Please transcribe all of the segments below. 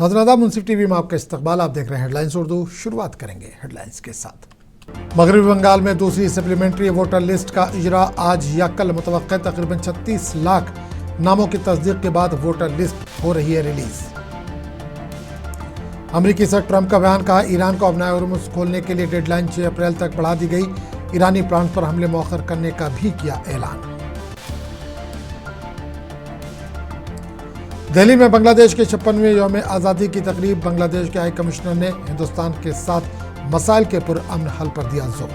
नाज़रीन मुंसिफ टीवी में आपका इस्तकबाल। आप देख रहे हैं हेडलाइंस उर्दू। शुरुआत करेंगे हेडलाइंस के साथ। मगरबी बंगाल में दूसरी सप्लीमेंट्री वोटर लिस्ट का इजरा आज या कल मुतवक्किल तकरीबन 36 लाख नामों की तस्दीक के बाद वोटर लिस्ट हो रही है रिलीज। अमरीकी सदर ट्रंप का बयान, कहा ईरान को अपना होर्मुज़ खोलने के लिए डेडलाइन 6 अप्रैल तक बढ़ा दी गई। ईरानी प्लांट पर हमले मौखर करने का भी किया ऐलान। दिल्ली में बांग्लादेश के 56वें यौम आज़ादी की तकरीब, बांग्लादेश के हाई कमिश्नर ने हिंदुस्तान के साथ मसाइल के पुरअमन हल पर दिया जोर।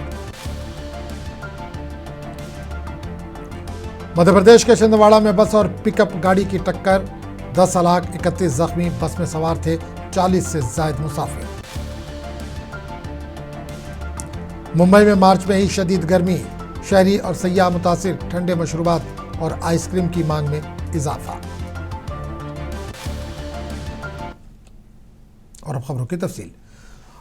मध्य प्रदेश के छिंदवाड़ा में बस और पिकअप गाड़ी की टक्कर, 10 हलाक 31 जख्मी। बस में सवार थे 40 से ज्यादा मुसाफिर। मुंबई में मार्च में ही शदीद गर्मी, शहरी और सयाह मुतासिर, ठंडे मशरूबात और आइसक्रीम की मांग में इजाफा। और अब खबरों की तफसील।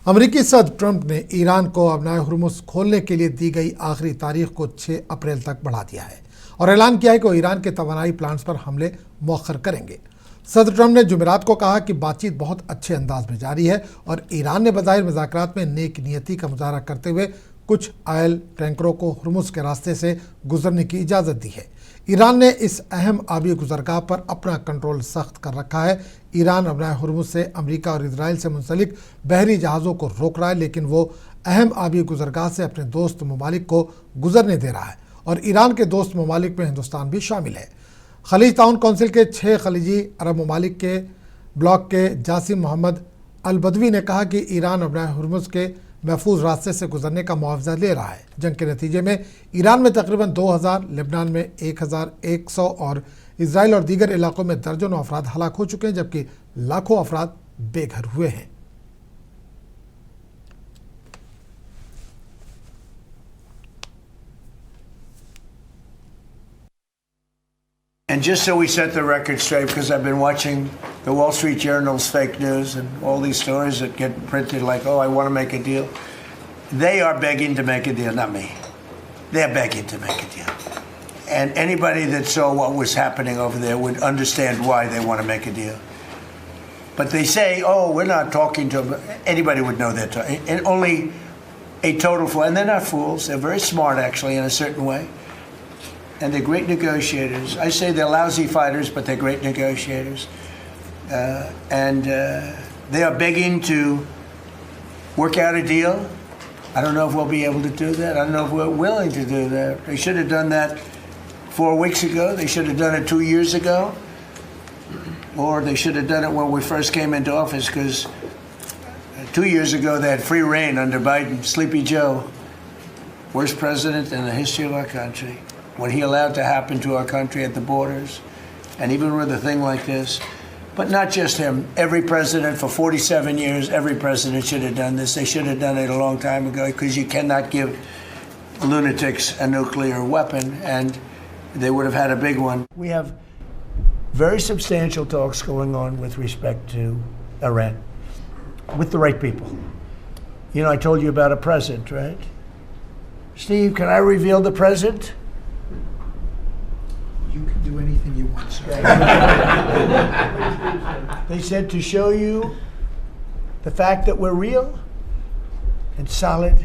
अमरीकी सदर ट्रंप ने ईरान को अपना होर्मुज़ खोलने के लिए दी गई आखिरी तारीख को 6 अप्रैल तक बढ़ा दिया है और ऐलान किया है कि वो ईरान के तवानाई प्लांट्स पर हमले मौखर करेंगे। सदर ट्रंप ने जुमेरात को कहा कि बातचीत बहुत अच्छे अंदाज में जारी है और ईरान ने बज़ाहिर मुज़ाकरात में नेक नियति का मुजाहरा करते हुए कुछ ऑयल टैंकरों को होर्मुज़ के रास्ते से गुजरने की इजाज़त दी है। ईरान ने इस अहम आबी गुजरगाह पर अपना कंट्रोल सख्त कर रखा है। ईरान अपना होर्मुज़ से अमेरिका और इजराइल से मुंसलिक बहरी जहाज़ों को रोक रहा है, लेकिन वो अहम आबी गुजरगाह से अपने दोस्त ममालिक को गुजरने दे रहा है और ईरान के दोस्त ममालिक में हिंदुस्तान भी शामिल है। खलीज ताउन कौंसिल के 6 खलीजी अरब ममालिक के ब्लॉक के जासिम मोहम्मद अल बदवी ने कहा कि ईरान अपना होर्मुज़ के महफूज रास्ते से गुजरने का मुआवजा ले रहा है। जंग के नतीजे में ईरान में तकरीबन 2000, लेबनान में 1100 और इजराइल और दीगर इलाकों में दर्जनों अफराद हलाक हो चुके हैं, जबकि लाखों अफराद बेघर हुए हैं। And just so we set the record straight, because I've been watching the Wall Street Journal's fake news and all these stories that get printed like, oh, I want to make a deal. They are begging to make a deal, not me. They're begging to make a deal. And anybody that saw what was happening over there would understand why they want to make a deal. But they say, oh, we're not talking to them. Anybody would know they're talking. And only a total fool. And they're not fools. They're very smart, actually, in a certain way. And they're great negotiators. I say they're lousy fighters, but they're great negotiators. They are begging to work out a deal. I don't know if we'll be able to do that. I don't know if we're willing to do that. They should have done that 4 weeks ago. They should have done it 2 years ago. Or they should have done it when we first came into office, because 2 years ago they had free reign under Biden. Sleepy Joe, worst president in the history of our country. What he allowed to happen to our country at the borders, and even with a thing like this. But not just him. Every president for 47 years, every president should have done this. They should have done it a long time ago, because you cannot give lunatics a nuclear weapon, and they would have had a big one. We have very substantial talks going on with respect to Iran, with the right people. You know, I told you about a present, right? Steve, can I reveal the present? You can do anything you want, sir. They said to show you the fact that we're real and solid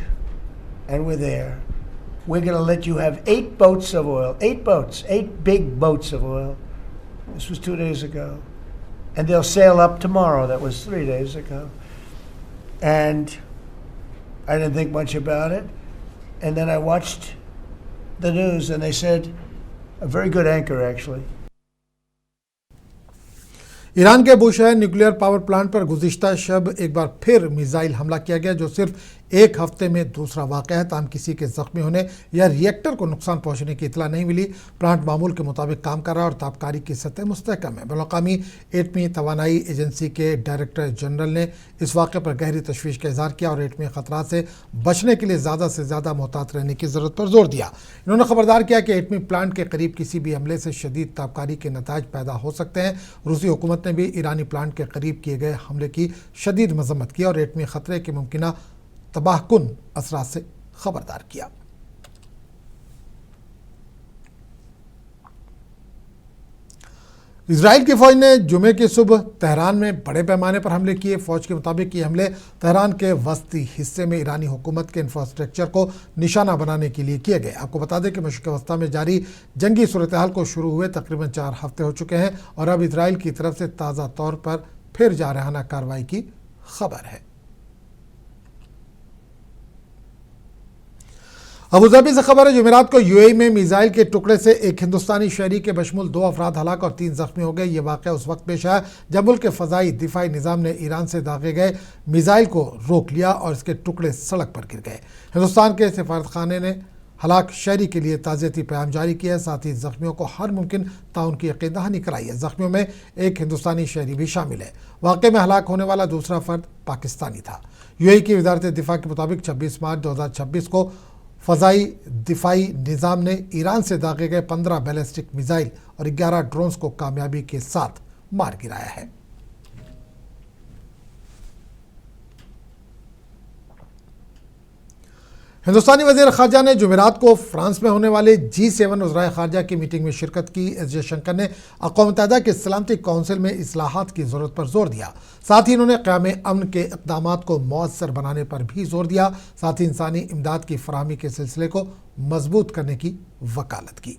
and we're there. We're going to let you have 8 boats of oil, 8 boats, 8 big boats of oil. This was 2 days ago. And they'll sail up tomorrow. That was 3 days ago. And I didn't think much about it. And then I watched the news, and they said, a very good anchor, actually. Iran के Bushahr nuclear power plant पर गुज़िश्ता शब एक बार फिर missile हमला किया गया, जो सिर्फ एक हफ्ते में दूसरा वाक़या है। ताम किसी के जख्मी होने या रिएक्टर को नुकसान पहुंचने की इतला नहीं मिली। प्लांट मामूल के मुताबिक काम कर रहा है और ताबकारी की सतह मुस्तहकम है। बैनुल-अक़वामी एटमी तवानाई एजेंसी के डायरेक्टर जनरल ने इस वाक़े पर गहरी तशवीश का इज़हार किया और एटमी ख़तरात से बचने के लिए ज़्यादा से ज़्यादा मोहतात रहने की ज़रूरत पर जोर दिया। इन्होंने खबरदार किया कि एटमी प्लांट के करीब किसी भी हमले से शदीद ताबकारी के नताइज पैदा हो सकते हैं। रूसी हुकूमत ने भी ईरानी प्लांट के करीब किए गए हमले की शदीद मजम्मत की और एटमी ख़तरे के मुमकिना तबाहकुन असरात से खबरदार किया। इजराइल की फौज ने जुमे की सुबह तेहरान में बड़े पैमाने पर हमले किए। फौज के मुताबिक ये हमले तेहरान के वस्ती हिस्से में ईरानी हुकूमत के इंफ्रास्ट्रक्चर को निशाना बनाने के लिए किए गए। आपको बता दें कि मशरिक़ वस्ता में जारी जंगी सूरत हाल को शुरू हुए तकरीबन 4 हफ्ते हो चुके हैं और अब इजराइल की तरफ से ताज़ा तौर पर फिर जारहाना कार्रवाई की खबर है। अबूधाबी से खबर है, जुमेरात को यूएई में मिसाइल के टुकड़े से एक हिंदुस्तानी शहरी के बशमुल 2 अफराद हलाक और 3 जख्मी हो गए। ये वाक़या उस वक्त पेश आया जब मुल्क के फ़ज़ाई दिफाई निज़ाम ने ईरान से दागे गए मिसाइल को रोक लिया और इसके टुकड़े सड़क पर गिर गए। हिंदुस्तान के सफारतखाने ने हलाक शहरी के लिए ताज़ियती पैगाम जारी किया है। साथ ही जख्मियों को हर मुमकिन ताउन की यकीन दहानी कराई है। जख्मियों में एक हिंदुस्तानी शहरी भी शामिल है। वाक़े में हलाक होने वाला दूसरा फ़र्द पाकिस्तानी था। यूएई की वज़ारत दिफा के मुताबिक 26 मार्च 2026 को फ़ज़ाई दिफाई निज़ाम ने ईरान से दागे गए 15 बैलिस्टिक मिसाइल और 11 ड्रोन्स को कामयाबी के साथ मार गिराया है। हिंदुस्तानी वज़ीर ख़ारजा ने जुमेरात को फ्रांस में होने वाले G7 वज़राए ख़ारजा की मीटिंग में शिरकत की। एस जयशंकर ने अक़वाम मुत्तहिदा के सलामती कौंसिल में इस्लाहात की ज़रूरत पर जोर दिया। साथ ही इन्होंने क़याम अमन के इक़दामात को मौसर बनाने पर भी जोर दिया। साथ ही इंसानी इमदाद की फ़राहमी के सिलसिले को मजबूत करने की वकालत की।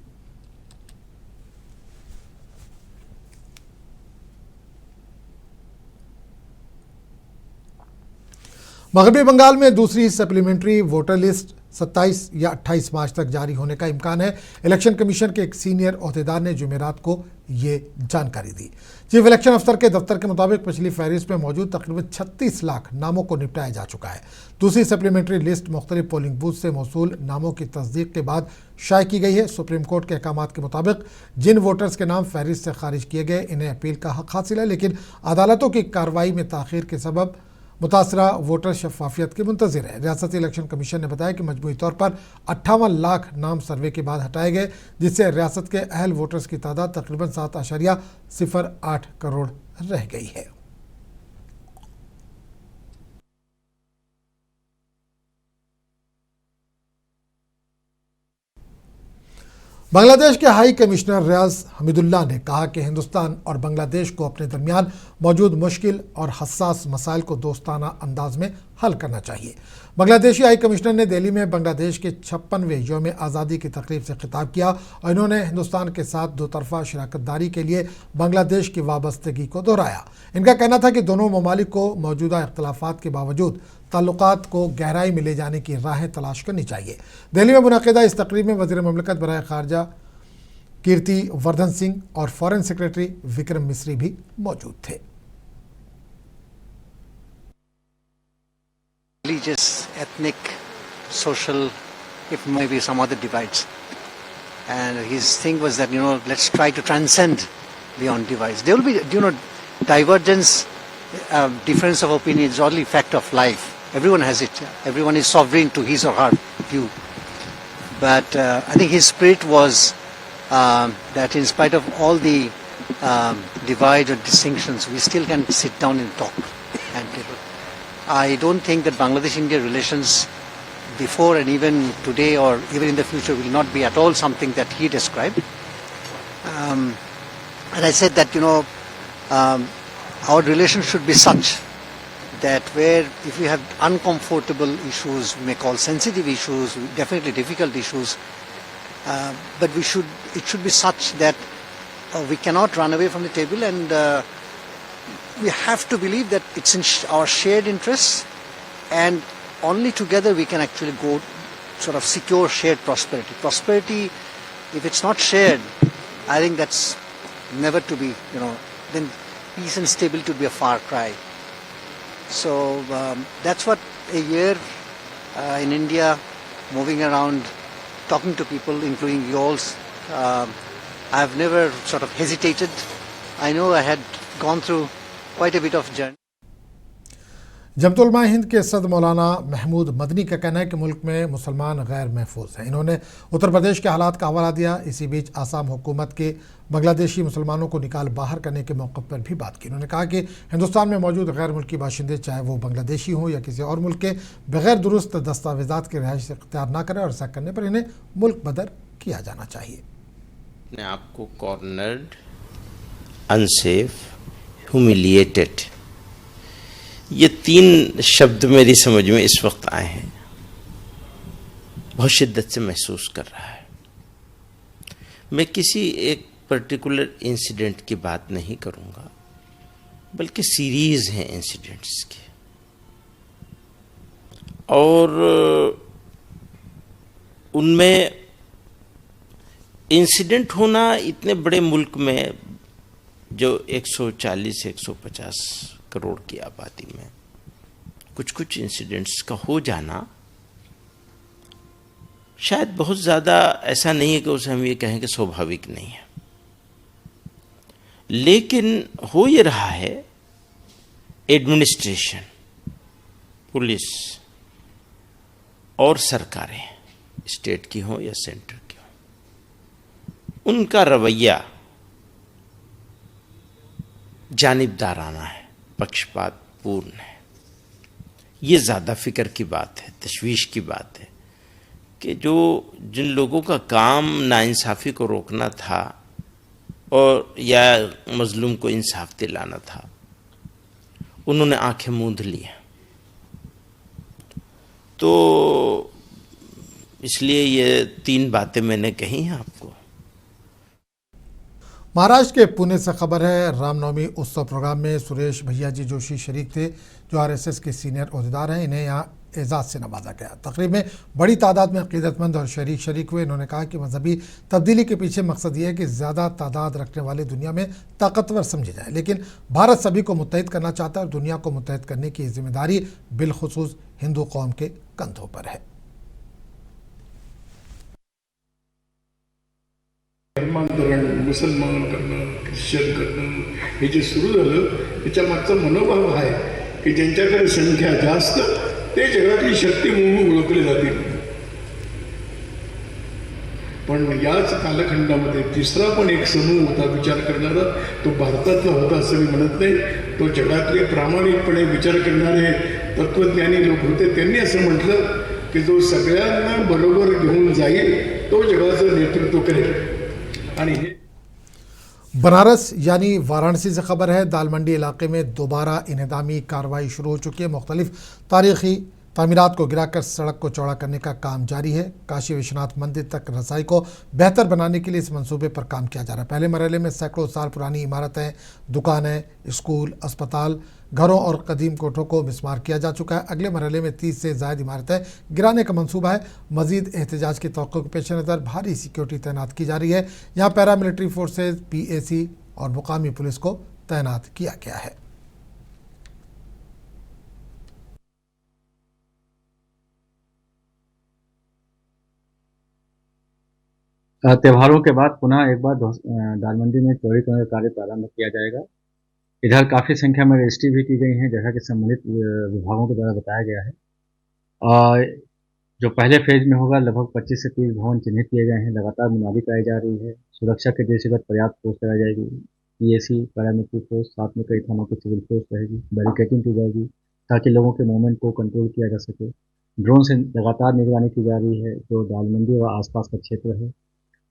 मगरबी बंगाल में दूसरी सप्लीमेंट्री वोटर लिस्ट 27 या 28 मार्च तक जारी होने का इम्कान है। इलेक्शन कमीशन के एक सीनियर ओहदेदार ने जुमेरात को ये जानकारी दी। चीफ इलेक्शन अफसर के दफ्तर के मुताबिक पिछली फहरिस्त में मौजूद तकरीबन 36 लाख नामों को निपटाया जा चुका है। दूसरी सप्लीमेंट्री लिस्ट मुख्तलिफ पोलिंग बूथ से मौसूल नामों की तस्दीक के बाद शाये की गई है। सुप्रीम कोर्ट के अहकाम के मुताबिक जिन वोटर्स के नाम फहरिस्त से खारिज किए गए इन्हें अपील का हक हासिल है, लेकिन अदालतों की कार्रवाई में ताख़ीर के सबब मुतासरा वोटर शफाफियत के मुंतज़िर है। रियासती इलेक्शन कमीशन ने बताया कि मजमूई तौर पर 58 लाख नाम सर्वे के बाद हटाए गए, जिससे रियासत के अहल वोटर्स की तादाद तकरीबन 7.08 करोड़ रह गई है। बांग्लादेश के हाई कमिश्नर रियाज हमीदुल्लाह ने कहा कि हिंदुस्तान और बांग्लादेश को अपने दरमियान मौजूद मुश्किल और हसास मसाइल को दोस्ताना अंदाज में हल करना चाहिए। बांग्लादेशी हाई कमिश्नर ने दिल्ली में बांग्लादेश के 56वें यौम आज़ादी की तकरीब से खिताब किया और इन्होंने हिंदुस्तान के साथ दोतरफा शराकतदारी के लिए बांग्लादेश की वाबस्तगी को दोहराया। इनका कहना था कि दोनों ममालिक को मौजूदा इख्तलाफात के बावजूद ताल्लुकात को गहराई में ले जाने की राहें तलाश करनी चाहिए। दिल्ली में मुनक़िदा इस तकरीब में वज़ीर ममलकत बराए ख़ारजा कीर्ति वर्धन सिंह और फॉरेन सेक्रेटरी विक्रम मिस्री भी मौजूद थे। Religious, ethnic, social, if maybe some other divides. And his thing was that, let's try to transcend beyond divides. There will be, divergence, difference of opinion is only fact of life. Everyone has it. Everyone is sovereign to his or her view. But I think his spirit was that in spite of all the divide or distinctions, we still can sit down and talk and table. I don't think that Bangladesh-India relations before and even today or even in the future will not be at all something that he described. And I said that, our relations should be such that where if we have uncomfortable issues, we may call sensitive issues, definitely difficult issues, but it should be such that we cannot run away from the table, and we have to believe that it's in our shared interests, and only together we can actually go sort of secure shared prosperity. Prosperity, if it's not shared, I think that's never to be, then peace and stability would be a far cry. So that's what a year in India, moving around, talking to people, including you all, I've never sort of hesitated. I know I had gone through quite a bit of journey. जमतुल उलमा हिंद के सद मौलाना महमूद मदनी का कहना है कि मुल्क में मुसलमान गैर महफूज हैं। इन्होंने उत्तर प्रदेश के हालात का हवाला दिया। इसी बीच आसाम हुकूमत के बांग्लादेशी मुसलमानों को निकाल बाहर करने के मौक़िफ़ पर भी बात की। उन्होंने कहा कि हिंदुस्तान में मौजूद गैर मुल्की बाशिंदे, चाहे वो बांग्लादेशी हों या किसी और मुल्क के, बग़ैर दुरुस्त दस्तावेज़ात की रिहाइश इख्तियार ना करें और ऐसा करने पर इन्हें मुल्क बदर किया जाना चाहिए। आपको कॉर्नर्ड अनसेफ, ह्यूमिलिएटेड, ये 3 शब्द मेरी समझ में इस वक्त आए हैं। बहुत शिद्दत से महसूस कर रहा है। मैं किसी एक पर्टिकुलर इंसिडेंट की बात नहीं करूंगा, बल्कि सीरीज हैं इंसिडेंट्स की, और उनमें इंसिडेंट होना इतने बड़े मुल्क में जो 140-150 करोड़ की आबादी में कुछ कुछ इंसिडेंट्स का हो जाना शायद बहुत ज़्यादा ऐसा नहीं है कि उसे हम ये कहें कि स्वाभाविक नहीं है, लेकिन हो ये रहा है। एडमिनिस्ट्रेशन, पुलिस और सरकारें, स्टेट की हो या सेंटर की हो, उनका रवैया जानिबदाराना है, पक्षपातपूर्ण है। ये ज़्यादा फिक्र की बात है, तशवीश की बात है कि जिन लोगों का काम नाइंसाफ़ी को रोकना था और या मजलूम को इंसाफ दिलाना था, उन्होंने आंखें मूंद ली। तो इसलिए ये 3 बातें मैंने कही हैं आपको। महाराष्ट्र के पुणे से खबर है, रामनवमी उत्सव प्रोग्राम में सुरेश भैयाजी जोशी शरीक थे, जो आरएसएस के सीनियर ओहदेदार हैं। इन्हें यहाँ एजाज़ से नवाजा गया। तकरीब में बड़ी तादाद में अक़ीदतमंद और शरीक हुए। इन्होंने कहा कि मजहबी तब्दीली के पीछे मकसद ये है कि ज़्यादा तादाद रखने वाले दुनिया में ताकतवर समझे जाए, लेकिन भारत सभी को मुत्तहिद करना चाहता है और दुनिया को मुत्तहिद करने की जिम्मेदारी बिलखुसूस हिंदू कौम के कंधों पर है। धर्मांतरण, मुसलमान करणं, ख्रिश्चन करणं, हे जे सुरू झालं त्याच्या मागचा मनोभाव आहे की ज्यांच्याकडे संख्या जास्त ते जगातली शक्ती म्हणून ओळखले जातील। पण याच कालखंडामध्ये तिसरा पण एक समूह होता विचार करणारा, तो भारतातला होता असं मी म्हणत नाही, तो जगातले प्रामाणिकपणे विचार करणारे तत्वज्ञानी लोक होते। त्यांनी असं म्हटलं की जो सगळ्यांना बरोबर घेऊन जाईल तो जगाचं नेतृत्व करेल। बनारस यानी वाराणसी से खबर है, दाल मंडी इलाके में दोबारा इन्हदामी कार्रवाई शुरू हो चुकी है। मुख्तलिफ तारीखी तामीरात को गिराकर सड़क को चौड़ा करने का काम जारी है। काशी विश्वनाथ मंदिर तक रसाई को बेहतर बनाने के लिए इस मंसूबे पर काम किया जा रहा है। पहले मरहले में सैकड़ों साल पुरानी इमारतें, दुकानें, स्कूल, अस्पताल, घरों और कदीम कोठों को मिसमार किया जा चुका है। अगले मरहले में 30 से ज़ायद इमारतें गिराने का मंसूबा है। मजीद एहतजाज की तवक्को के पेश नज़र भारी सिक्योरिटी तैनात की जा रही है। यहाँ पैरामिलिट्री फोर्सेज, PAC और मुकामी पुलिस को तैनात किया गया है। त्योहारों के बाद पुनः एक बार दाल मंडी में चौड़ीकरण का कार्य प्रारंभ किया जाएगा। इधर काफ़ी संख्या में रजिस्ट्री भी की गई है, जैसा कि संबंधित विभागों के द्वारा बताया गया है। और जो पहले फेज में होगा, लगभग 25 से 30 भवन चिन्हित किए गए हैं। लगातार मुनादी कराई जा रही है। सुरक्षा के दृष्टिगत पर्याप्त फोर्स लगाई जाएगी। PAC, पैरामिलिट्री फोर्स, साथ में कई थानों की सिविल फोर्स रहेगी। बैरिकेडिंग की जाएगी ताकि लोगों के मूवमेंट को कंट्रोल किया जा सके। ड्रोन से लगातार निगरानी की जा रही है जो दाल मंडी व आसपास का क्षेत्र है।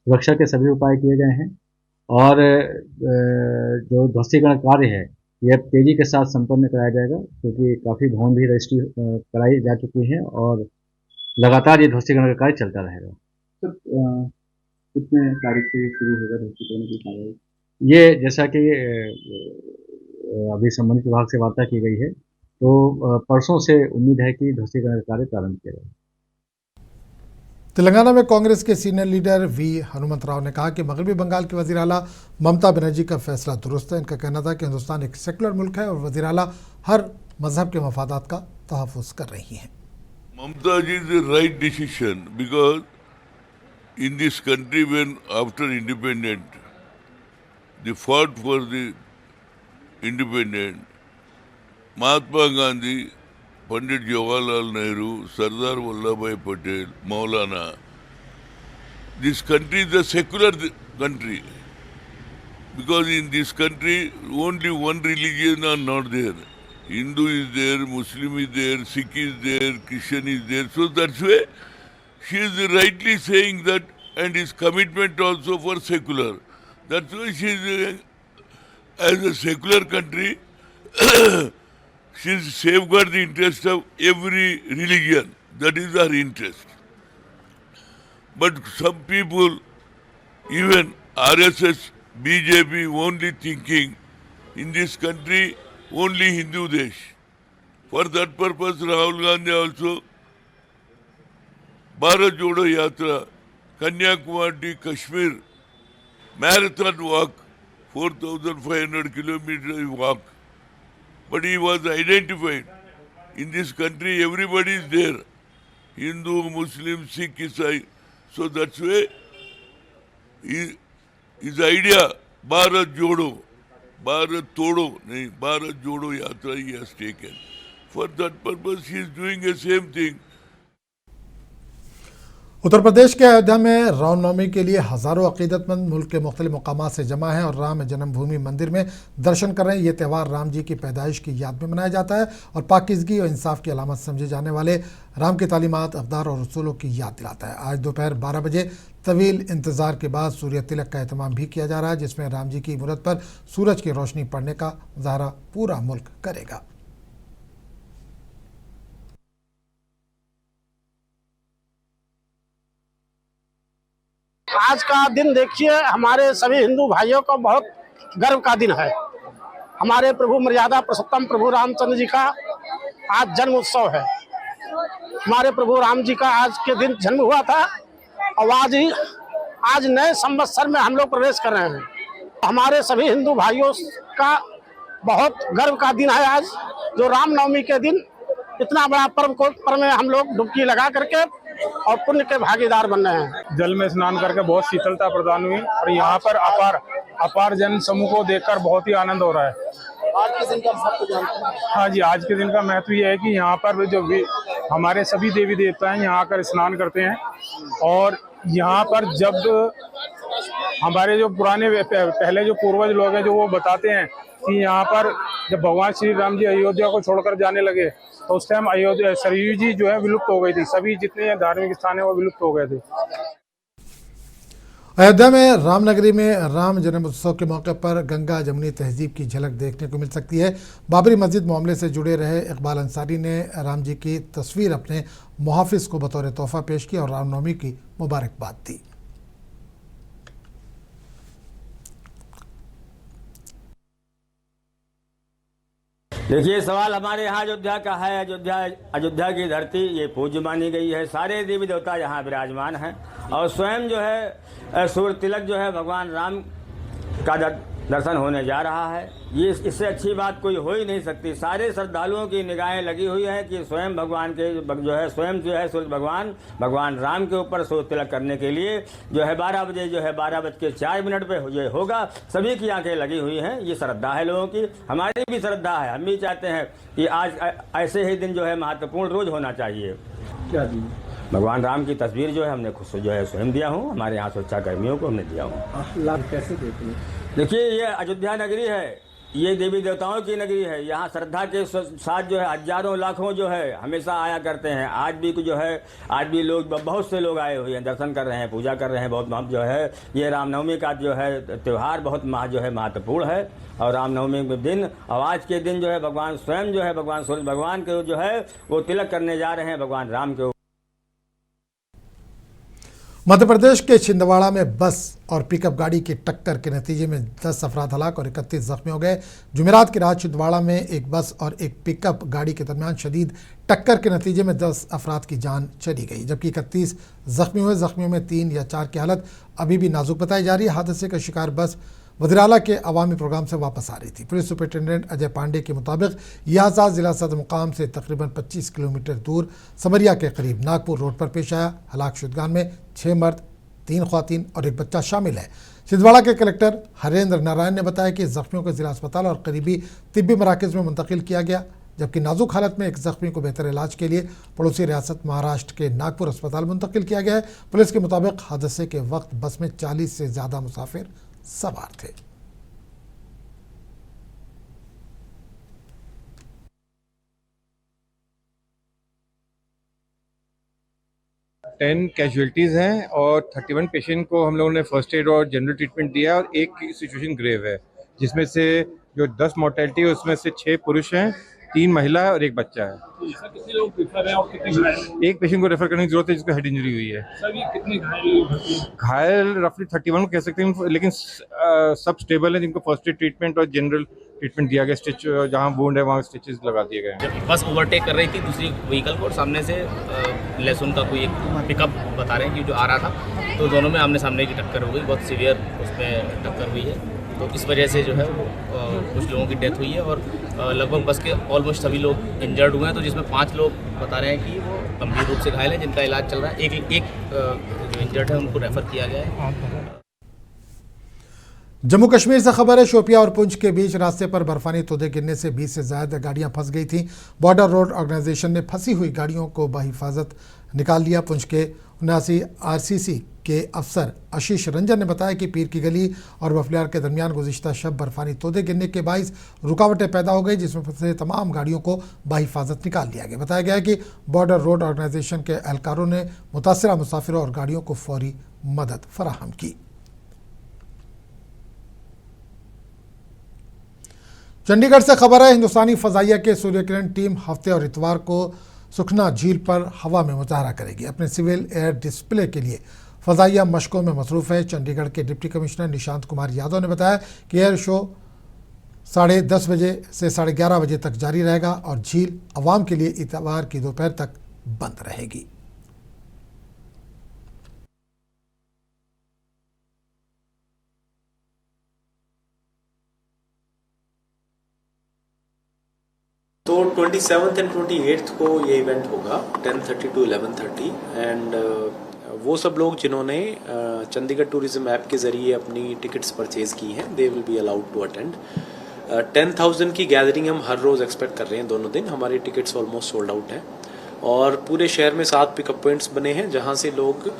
सुरक्षा के सभी उपाय किए गए हैं और जो ध्वस्तीकरण कार्य है यह तेजी के साथ संपन्न कराया जाएगा, क्योंकि काफ़ी भवन भी रजिस्ट्री कराई जा चुकी है और लगातार ये ध्वस्तीकरण का कार्य चलता रहेगा। तो कितने तारीख से शुरू होगा ध्वस्तीकरण की कार्रवाई? ये जैसा कि अभी संबंधित विभाग से वार्ता की गई है, तो परसों से उम्मीद है कि ध्वस्तीकरण का कार्य प्रारंभ किया जाएगा। तेलंगाना में कांग्रेस के सीनियर लीडर V. हनुमंतराव ने कहा कि मगरबी बंगाल की वज़ीर आला ममता बनर्जी का फैसला दुरुस्त है। इनका कहना था कि हिंदुस्तान एक सेकुलर मुल्क है और वज़ीर आला हर मजहब के मफादात का तहफ़्फ़ुज़ कर रही हैं। Mamta ji is the right decision because in this country when after independence they fought for the independence, Mahatma Gandhi, Pandit Jawaharlal Nehru, Sardar Vallabhbhai Patel, Maulana. This country is a secular country because in this country only one religion are not there. Hindu is there, Muslim is there, Sikh is there, Christian is there. So that's why she is rightly saying that, and his commitment also for secular. That's why she is as a secular country, she safeguards the interest of every religion. That is our interest. But some people, even RSS, BJP, only thinking in this country only Hindu Desh. For that purpose, Rahul Gandhi also Bharat Jodo Yatra, Kanyakumari to Kashmir, marathon walk, 4,500 kilometers walk. But he was identified. In this country, everybody is there. Hindu, Muslim, Sikh, Isai. So that's why his idea, Bharat Jodo, Bharat Todo, nahi, Bharat Jodo Yatra he has taken. For that purpose, he is doing the same thing. Uttar Pradesh के अयोध्या में रामनवमी के लिए हजारों अकीदतमंद मुल्क के मुख्तलिफ मकामात से जमा हैं और राम जन्मभूमि मंदिर में दर्शन कर रहे हैं। ये त्यौहार राम जी की पैदाइश की याद में मनाया जाता है और पाकिज़गी और इंसाफ की अलामत समझे जाने वाले राम की तालीमात, अक़दार और उसूलों की याद दिलाता है। आज दोपहर 12 बजे तवील इंतज़ार के बाद सूर्य तिलक का एहतमाम भी किया जा रहा है, जिसमें राम जी की मूरत पर सूरज की रोशनी पड़ने का मुजाहरा पूरा मुल्क करेगा। आज का दिन देखिए, हमारे सभी हिंदू भाइयों को बहुत गर्व का दिन है। हमारे प्रभु मर्यादा पुरुषोत्तम प्रभु रामचंद्र जी का आज जन्म उत्सव है। हमारे प्रभु राम जी का आज के दिन जन्म हुआ था और आज नए संवत्सर में हम लोग प्रवेश कर रहे हैं। हमारे सभी हिंदू भाइयों का बहुत गर्व का दिन है आज, जो रामनवमी के दिन इतना बड़ा पर्व में हम लोग डुबकी लगा करके और पुण्य के भागीदार बन रहे हैं। जल में स्नान करके बहुत शीतलता प्रदान हुई और यहाँ पर अपार जन समूह को देखकर बहुत ही आनंद हो रहा है। आज के दिन का महत्व जानते हैं? हाँ जी, आज के दिन का महत्व ये है कि यहाँ पर जो हमारे सभी देवी देवता हैं यहाँ आकर स्नान करते हैं और यहाँ पर जब हमारे जो पहले जो पूर्वज लोग हैं जो वो बताते हैं कि यहाँ पर जब भगवान श्री राम जी अयोध्या को छोड़कर जाने लगे तो उस टाइम अयोध्या सरयू जी जो है विलुप्त हो गई थी। सभी जितने धार्मिक स्थान है वो विलुप्त हो गए थे। अयोध्या में रामनगरी में राम जन्मोत्सव के मौके पर गंगा जमुनी तहजीब की झलक देखने को मिल सकती है। बाबरी मस्जिद मामले से जुड़े रहे इकबाल अंसारी ने राम जी की तस्वीर अपने मुहाफिज को बतौर तोहफा पेश की और रामनवमी की मुबारकबाद दी। देखिए, सवाल हमारे यहाँ अयोध्या का है। अयोध्या की धरती ये पूज्य मानी गई है। सारे देवी देवता यहाँ विराजमान हैं और स्वयं जो है सूर्य तिलक जो है भगवान राम का दर्शन होने जा रहा है। ये इससे अच्छी बात कोई हो ही नहीं सकती। सारे श्रद्धालुओं की निगाहें लगी हुई हैं कि स्वयं भगवान के जो है सूर्य भगवान राम के ऊपर सूर्य तिलक करने के लिए जो है 12 बजे जो है 12:04 पे ये होगा। सभी की आंखें लगी हुई हैं। ये श्रद्धा है लोगों की, हमारी भी श्रद्धा है। हम भी चाहते हैं कि आज ऐसे ही दिन जो है महत्वपूर्ण रोज होना चाहिए। क्या दिन? भगवान राम की तस्वीर जो है हमने खुद जो है स्वयं दिया हूँ, हमारे यहाँ सुरक्षा कर्मियों को हमने दिया हूँ। लाभ कैसे देते हैं? देखिए, ये अयोध्या नगरी है, ये देवी देवताओं की नगरी है। यहाँ श्रद्धा के साथ जो है हजारों लाखों जो है हमेशा आया करते हैं। आज भी लोग, बहुत से लोग आए हुए हैं, दर्शन कर रहे हैं, पूजा कर रहे हैं। बहुत जो है ये रामनवमी का जो है त्यौहार बहुत महत्वपूर्ण है और रामनवमी के दिन और आज के दिन जो है भगवान स्वयं जो है भगवान सूर्य भगवान के जो है वो तिलक करने जा रहे हैं भगवान राम के। मध्य प्रदेश के छिंदवाड़ा में बस और पिकअप गाड़ी की टक्कर के नतीजे में 10 अफराद हलाक और 31 जख्मी हो गए। जुमेरात की रात छिंदवाड़ा में एक बस और एक पिकअप गाड़ी के दरमियान शदीद टक्कर के नतीजे में 10 अफराद की जान चली गई, जबकि 31 जख्मी हुए। जख्मियों में 3 या 4 की हालत अभी भी नाजुक बताई जा रही है। हादसे का शिकार बस वज़ीराला के अवामी प्रोग्राम से वापस आ रही थी। पुलिस सुपरिटेंडेंट अजय पांडे के मुताबिक यह हादसा जिला सदर मुकाम से तकरीबन 25 किलोमीटर दूर समरिया के करीब नागपुर रोड पर पेश आया। हलाक शुदगान में 6 मर्द, 3 ख्वातीन और 1 बच्चा शामिल है। छिंदवाड़ा के कलेक्टर हरेंद्र नारायण ने बताया कि जख्मियों को जिला अस्पताल और करीबी तिब्बी मराकज़ में मुंतकिल किया गया, जबकि नाजुक हालत में एक जख्मी को बेहतर इलाज के लिए पड़ोसी रियासत महाराष्ट्र के नागपुर अस्पताल मुंतकिल किया गया है। पुलिस के मुताबिक हादसे के वक्त बस में 40 से ज़्यादा मुसाफिर सवार थे। टेन कैजुअलिटीज़ हैं और 31 पेशेंट को हम लोगों ने फर्स्ट एड और जनरल ट्रीटमेंट दिया और एक की सिचुएशन ग्रेव है। जिसमें से जो 10 मोर्टेलिटी है उसमें से 6 पुरुष हैं, 3 महिला है और 1 बच्चा है। कितने लोग प्रेफर हैं और कितने एक पेशेंट को रेफर करने की जरूरत है जिसको हेड इंजरी हुई है। सर ये कितने घायल घायल रफली 31 कह सकते हैं, लेकिन सब स्टेबल है, जिनको फर्स्ट एड ट्रीटमेंट और जनरल ट्रीटमेंट दिया गया। स्टिच जहाँ वुंड है वहाँ स्टिचेस लगा दिए गए हैं। बस ओवरटेक कर रही थी दूसरी व्हीकल को और सामने से लहसुन का कोई एक पिकअप बता रहे हैं कि जो आ रहा था, तो दोनों में आमने सामने की टक्कर हो गई। बहुत सीवियर उसमें टक्कर हुई है, तो इस वजह से जो है वो कुछ लोगों की डेथ हुई है और लगभग बस के ऑलमोस्ट सभी लोग इंजर्ड हुए हैं। तो जिसमें 5 लोग बता रहे हैं कि वो गंभीर रूप से घायल हैं, जिनका इलाज चल रहा है। एक जो इंजर्ड है उनको रेफर किया गया है। जम्मू कश्मीर से खबर है, शोपिया और पुंछ के बीच रास्ते पर बर्फानी तोदे गिरने से 20 से ज़्यादा गाड़ियां फंस गई थीं। बॉर्डर रोड ऑर्गेनाइजेशन ने फंसी हुई गाड़ियों को बहिफाजत निकाल लिया। पुंछ के 79 आरसीसी के अफसर आशीष रंजन ने बताया कि पीर की गली और बफलियार के दरमियान गुज़िश्ता शब बर्फानी तोदे गिरने के बाइस रुकावटें पैदा हो गई, जिसमें फंसे तमाम गाड़ियों को बहिफाजत निकाल लिया गया। बताया गया है कि बॉर्डर रोड ऑर्गेनाइजेशन के एहलकारों ने मुतासरा मुसाफिरों और गाड़ियों को फौरी मदद फराहम की। चंडीगढ़ से खबर है, हिंदुस्तानी फजाइया के सूर्यकिरण टीम हफ्ते और इतवार को सुखना झील पर हवा में मुजाहरा करेगी। अपने सिविल एयर डिस्प्ले के लिए फजाइया मशकों में मसरूफ़ है। चंडीगढ़ के डिप्टी कमिश्नर निशांत कुमार यादव ने बताया कि एयर शो 10:30 बजे से 11:30 बजे तक जारी रहेगा और झील अवाम के लिए इतवार की दोपहर तक बंद रहेगी। तो 27 एंड 28 को ये इवेंट होगा 10:30 to 11:30 एंड वो सब लोग जिन्होंने चंडीगढ़ टूरिज्म ऐप के ज़रिए अपनी टिकट्स परचेज़ की हैं, they will be allowed to attend. 10,000 की गैदरिंग हम हर रोज़ एक्सपेक्ट कर रहे हैं। दोनों दिन हमारी टिकट्स ऑलमोस्ट सोल्ड आउट हैं और पूरे शहर में 7 पिकअप पॉइंट्स बने हैं जहां से लोग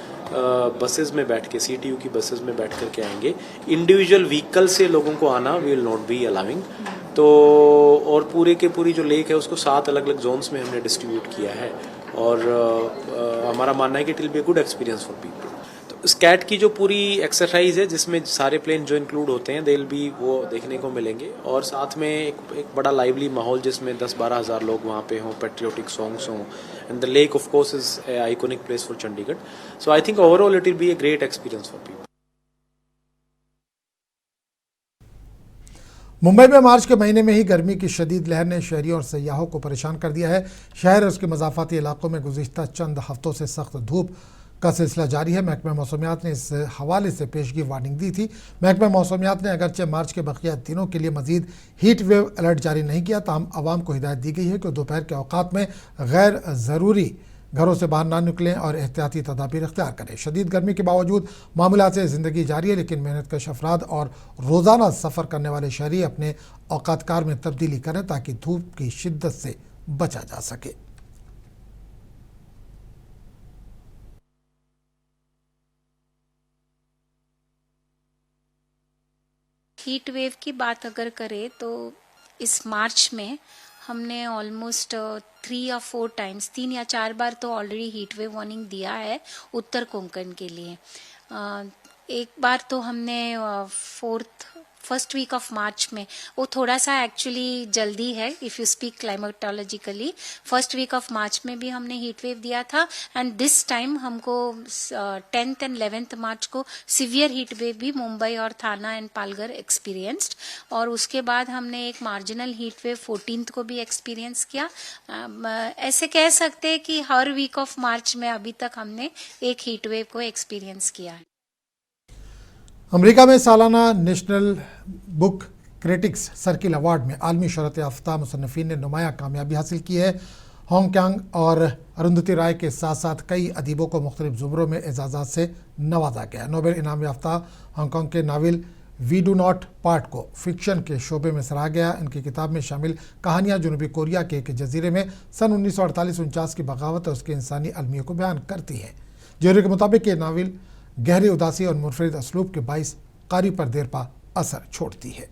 बसेस में बैठ के, CTU की बसेस में बैठ कर के आएंगे। इंडिविजुअल व्हीकल से लोगों को आना we will not be allowing. तो और पूरे के पूरी जो लेक है उसको 7 अलग अलग जोन्स में हमने डिस्ट्रीब्यूट किया है और हमारा मानना है कि it will be a good experience for people. तो स्कैट की जो पूरी एक्सरसाइज है जिसमें सारे प्लेन जो इंक्लूड होते हैं दे विल बी, वो देखने को मिलेंगे और साथ में एक बड़ा लाइवली माहौल जिसमें 10-12 हज़ार लोग वहाँ पे हों, पेट्रियोटिक सॉन्ग्स हों and the lake of course is a iconic place for Chandigarh. So I think overall it will be a great experience for people. Mumbai में मार्च के महीने में ही गर्मी की शदीद लहर ने शहरियों और सयाहों को परेशान कर दिया है। शहर और उसके मज़ाफ़ाती इलाकों में गुज़िश्ता चंद हफ्तों से सख्त धूप का सिलसिला जारी है। महकमा मौसमियात ने इस हवाले से पेशगी वार्निंग दी थी। महकमा मौसमियात ने अगरचे मार्च के बकिया दिनों के लिए मजीद हीट वेव अलर्ट जारी नहीं किया, ताहम आवाम को हिदायत दी गई है कि दोपहर के औकात में गैर ज़रूरी घरों से बाहर ना निकलें और एहतियाती तदाबीर इख्तियार करें। शदीद गर्मी के बावजूद मामूलात से ज़िंदगी जारी है, लेकिन मेहनतकश अफराद और रोज़ाना सफ़र करने वाले शहरी अपने औकात कार में तब्दीली करें ताकि धूप की शिद्दत से बचा जा सके। हीट वेव की बात अगर करें तो इस मार्च में हमने ऑलमोस्ट 3 या 4 टाइम्स, 3 या 4 बार तो ऑलरेडी हीट वेव वार्निंग दिया है उत्तर कोंकण के लिए। एक बार तो हमने फर्स्ट वीक ऑफ मार्च में, वो थोड़ा सा एक्चुअली जल्दी है if you speak climatologically, first week of March में भी हमने हीट वेव दिया था एंड दिस टाइम हमको 10th एंड 11th मार्च को सिवियर हीट वेव भी मुंबई और थाना एंड पालघर एक्सपीरियंस्ड और उसके बाद हमने एक मार्जिनल हीट वेव 14th को भी एक्सपीरियंस किया। ऐसे कह सकते हैं कि हर वीक ऑफ मार्च में अभी तक हमने एक हीट वेव को एक्सपीरियंस किया है। अमेरिका में सालाना national book critics circle award में आलमी शोहरत याफ्ता मुसन्निफीन ने नुमाया कामयाबी हासिल की है। होंग क्यांग और अरुंधति राय के साथ साथ कई अदीबों को मुख्तलिफ ज़ुमरों में एजाज़ात से नवाजा गया। नोबेल इनाम याफ्ता हांगकॉन्ग के novel we do not part को फिक्शन के शोबे में सराहा गया। इनकी किताब में शामिल कहानियाँ जनूबी कोरिया के एक जजीरे में सन 1948-49 की बगावत और उसके इंसानी अलमियों को बयान करती है। ज्यूरी के मुताबिक ये नावल गहरी उदासी और मुनफरिद असलूब के बाइस कारी पर देर पा असर छोड़ती है।